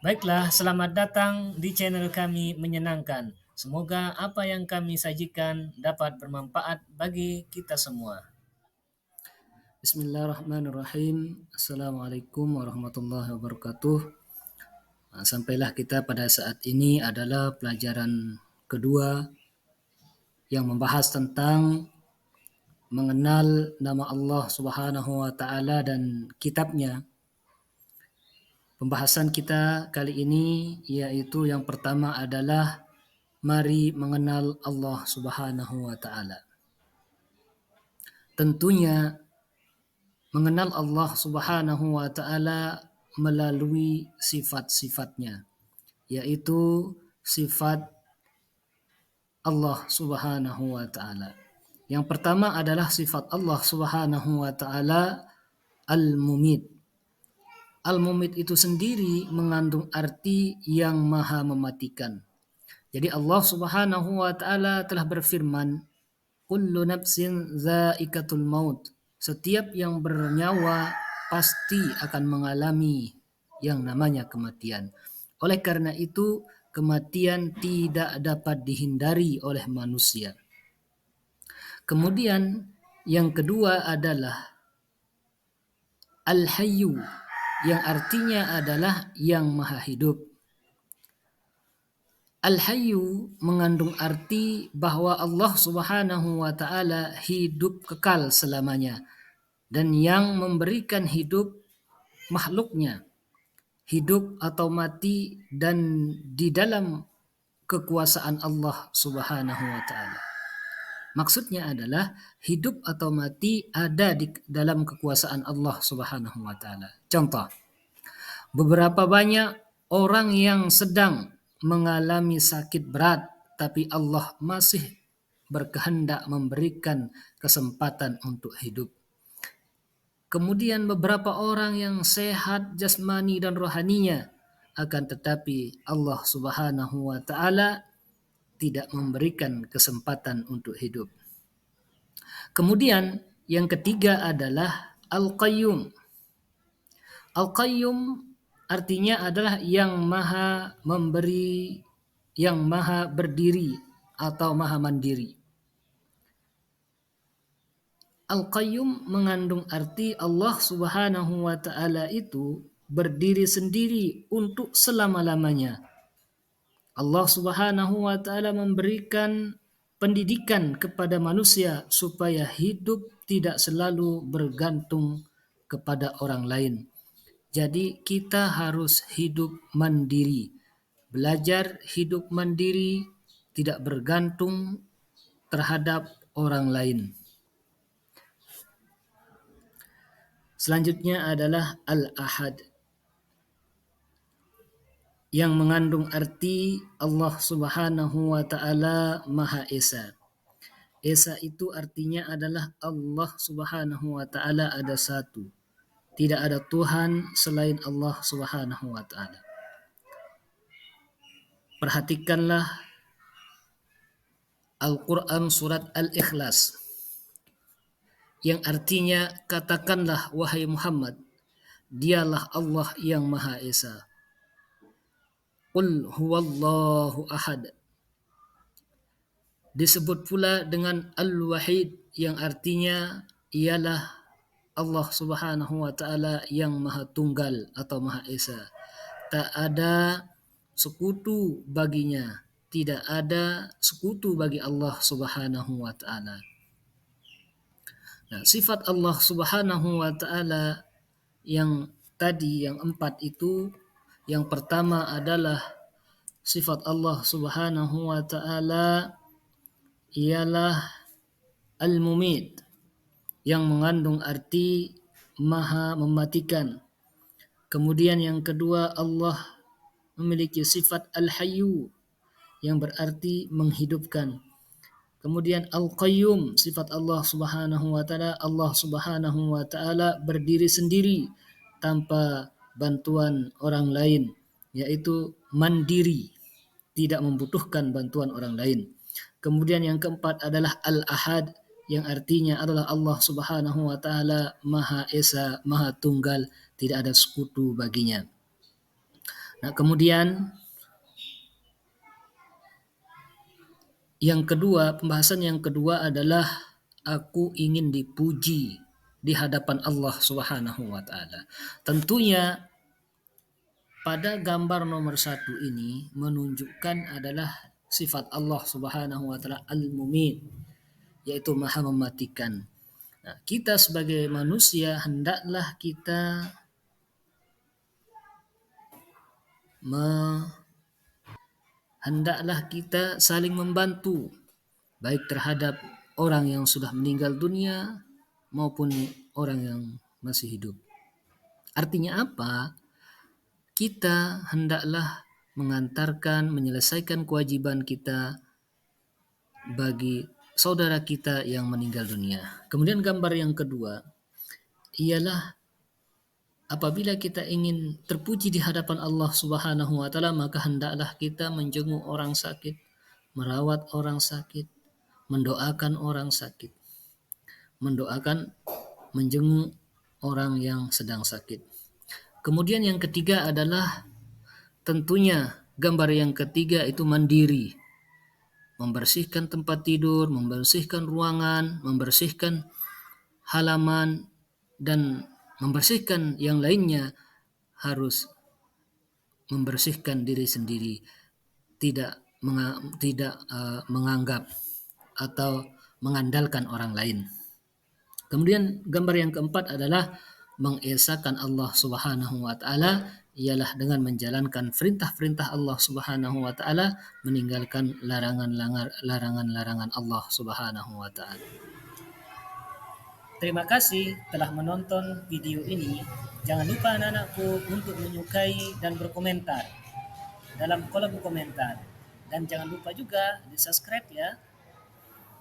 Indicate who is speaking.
Speaker 1: Baiklah, selamat datang di channel kami Menyenangkan. Semoga apa yang kami sajikan dapat bermanfaat bagi kita semua. Bismillahirrahmanirrahim. Assalamualaikum warahmatullahi wabarakatuh. Sampailah kita pada saat ini adalah pelajaran kedua yang membahas tentang mengenal nama Allah Subhanahu wa taala dan kitabnya. Pembahasan kita kali ini yaitu yang pertama adalah mari mengenal Allah Subhanahu wa taala. Tentunya mengenal Allah Subhanahu wa taala melalui sifat-sifatnya, yaitu sifat Allah Subhanahu wa taala. Yang pertama adalah sifat Allah Subhanahu wa taala Al-Mumit. Al-Mumit itu sendiri mengandung arti yang maha mematikan. Jadi Allah Subhanahu wa taala telah berfirman, kullu nafsin zaikatul maut. Setiap yang bernyawa pasti akan mengalami yang namanya kematian. Oleh karena itu, kematian tidak dapat dihindari oleh manusia. Kemudian yang kedua adalah Al-Hayyu, yang artinya adalah yang maha hidup. Al-Hayyu mengandung arti bahwa Allah Subhanahu wa taala hidup kekal selamanya dan yang memberikan hidup makhluknya, hidup atau mati dan di dalam kekuasaan Allah Subhanahu wa taala. Maksudnya adalah hidup atau mati ada di dalam kekuasaan Allah Subhanahu wa taala. Contoh, beberapa banyak orang yang sedang mengalami sakit berat, tapi Allah masih berkehendak memberikan kesempatan untuk hidup. Kemudian beberapa orang yang sehat jasmani dan rohaninya, akan tetapi Allah Subhanahu wa taala tidak memberikan kesempatan untuk hidup. Kemudian yang ketiga adalah Al-Qayyum. Al-Qayyum artinya adalah yang maha memberi, yang maha berdiri atau maha mandiri. Al-Qayyum mengandung arti Allah Subhanahu wa taala itu berdiri sendiri untuk selama-lamanya. Allah Subhanahu wa taala memberikan pendidikan kepada manusia supaya hidup tidak selalu bergantung kepada orang lain. Jadi kita harus hidup mandiri, belajar hidup mandiri, tidak bergantung terhadap orang lain. Selanjutnya adalah Al-Ahad, yang mengandung arti Allah Subhanahu wa taala Maha Esa. Esa itu artinya adalah Allah Subhanahu wa taala ada satu. Tidak ada Tuhan selain Allah Subhanahu wa taala. Perhatikanlah Al-Quran surat Al-Ikhlas, yang artinya katakanlah wahai Muhammad, dialah Allah yang Maha Esa. Qul huwallahu ahad. Disebut pula dengan Al-Wahid, yang artinya ialah Allah Subhanahu wa taala yang Maha Tunggal atau Maha Esa. Tak ada sekutu baginya, tidak ada sekutu bagi Allah Subhanahu wa taala. Nah, sifat Allah Subhanahu wa taala yang tadi, yang empat itu, yang pertama adalah sifat Allah Subhanahu wa taala ialah Al-Mumit, yang mengandung arti maha mematikan. Kemudian yang kedua, Allah memiliki sifat Al-Hayyu, yang berarti menghidupkan. Kemudian Al-Qayyum, sifat Allah Subhanahu wa taala, Allah Subhanahu wa taala berdiri sendiri tanpa bantuan orang lain, yaitu mandiri, tidak membutuhkan bantuan orang lain. Kemudian yang keempat adalah Al-Ahad, yang artinya adalah Allah Subhanahu wa taala Maha Esa, Maha Tunggal, tidak ada sekutu baginya. Nah, kemudian yang kedua, pembahasan yang kedua adalah aku ingin dipuji di hadapan Allah Subhanahu wa taala. Tentunya pada gambar nomor satu ini menunjukkan adalah sifat Allah Subhanahu wa taala Al-Mumit, yaitu Maha mematikan. Nah, kita sebagai manusia hendaklah kita saling membantu baik terhadap orang yang sudah meninggal dunia maupun orang yang masih hidup. Artinya apa? Kita hendaklah menyelesaikan kewajiban kita bagi saudara kita yang meninggal dunia. Kemudian gambar yang kedua ialah apabila kita ingin terpuji di hadapan Allah Subhanahu wa taala, maka hendaklah kita menjenguk orang sakit, merawat orang sakit, mendoakan orang sakit, menjenguk orang yang sedang sakit. Kemudian yang ketiga adalah tentunya gambar yang ketiga itu mandiri. Membersihkan tempat tidur, membersihkan ruangan, membersihkan halaman, dan membersihkan yang lainnya harus membersihkan diri sendiri, tidak menganggap atau mengandalkan orang lain. Kemudian gambar yang keempat adalah mengesahkan Allah Subhanahu wa taala, ialah dengan menjalankan perintah-perintah Allah Subhanahu wa taala, meninggalkan larangan-larangan Allah Subhanahu wa taala. Terima kasih telah menonton video ini. Jangan lupa anak-anakku untuk menyukai dan berkomentar dalam kolom komentar. Dan jangan lupa juga di subscribe ya.